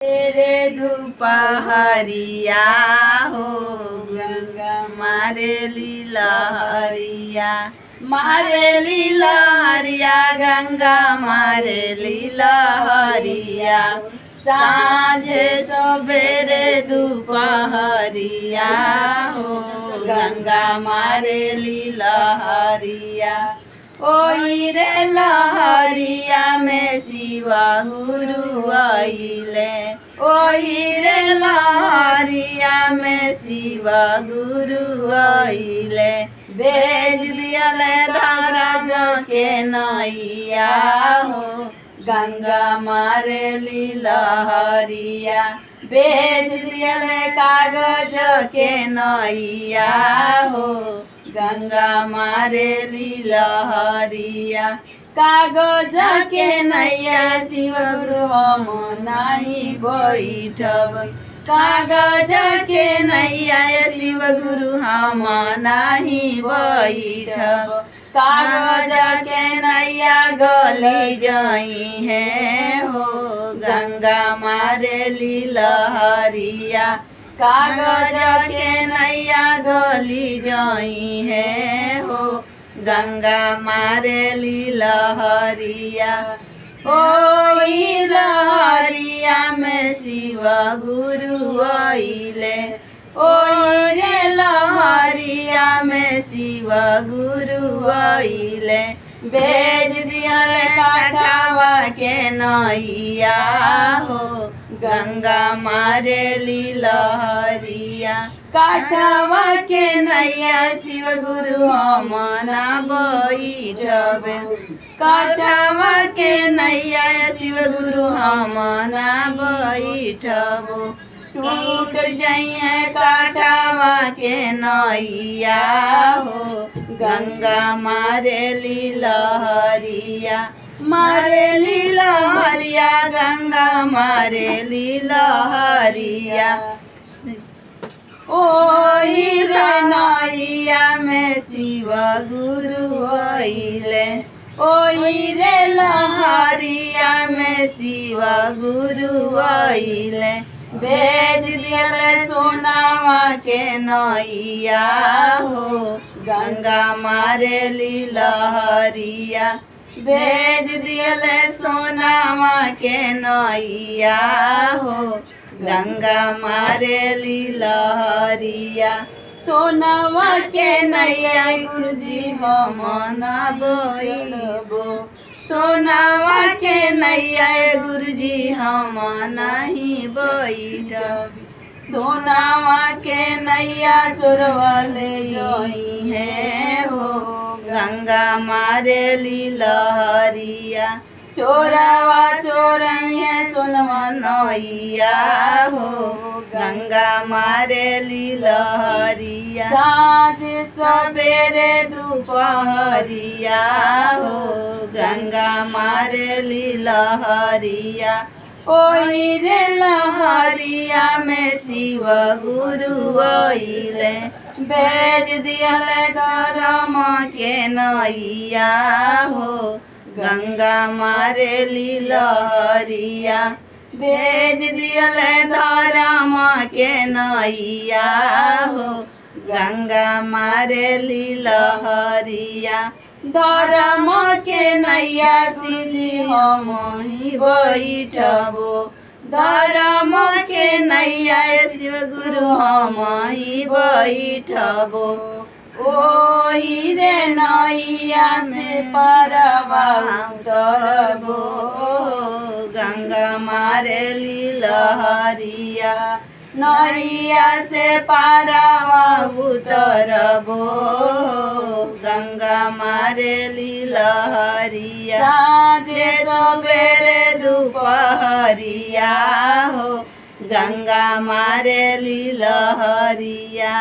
तेरे दोपहरिया हो गंगा मारे लीलहरिया, मारे लीलहरिया गंगा मारे लीलहरिया। साँझे सवेरे दोपहरिया हो गंगा मारे लीलहरिया। ओई रे लहरिया में शिव गुरु आइले, ओही रे लहरिया में शिव गुरु आइले। भेज दियले धर्म के नैया हो गंगा मारे लीलहरिया। भेज दियले कागज के नैया हो गंगा मारे लीलहरिया। कागज के नैया शिव गुरु हम नाही बैठब, कागज के नैया शिव गुरु हम नाही बैठब। कागज के नैया गली जाई है हो गंगा मारे लीलहरिया। कागज के नैया गली जाई है हो गंगा मारे लीलहरिया। ओई लहरिया में शिव गुरु आइले, ओई रे लहरिया में शिव गुरु आइले। भेज दियले काठवा के नैया हो गंगा मारे लीलहरिया। काठवा के नैया शिव गुरु हम ना बैठबे, काठवा के नैया शिव गुरु हम ना बैठबो। टूट जाइए काठवा के नैया हो गंगा मारे लीलहरिया। मारे लीलहरिया गंगा मारे लीलहरिया। ओही रे नैया में शिव गुरु आइले, ओही रे लहरिया में शिव गुरु आइले। भेज दियले सोनावा के नैया हो गंगा मारे लीलहरिया। भेज दियले सोनावा के नैया हो गंगा मारे लीलहरिया। सोनावा के नैया गुरुजी हम ना बैठबो, सोनावा के नैया गुरुजी हम नहीं बैठब। सोनावा के नैया चोरवा ले जाई है हो गंगा मारे लीलहरिया। चोरावा चोरई है सोनवा नैया हो गंगा मारे लीलहरिया। साँझ सवेरे दोपहरिया हो गंगा मारे लीलहरिया। ओई रे लहरिया में शिव गुरु आइले। भेज दियले धर्म के नैया हो गंगा मारे लीलहरिया। भेज दियले धर्म के नैया हो गंगा मारे लीलहरिया। धर्म के नैया शिवजी हम ही बैठबो, धर्म के नैया शिव गुरु हम ही बैठबो। ओही रे नैया से पारवा उतरबो गंगा मारे लीलहरिया। नैया से पारवा उतरबो गंगा मारे लीलहरिया। साँझे सवेरे दोपहरिया हो गंगा मारे लीलहरिया।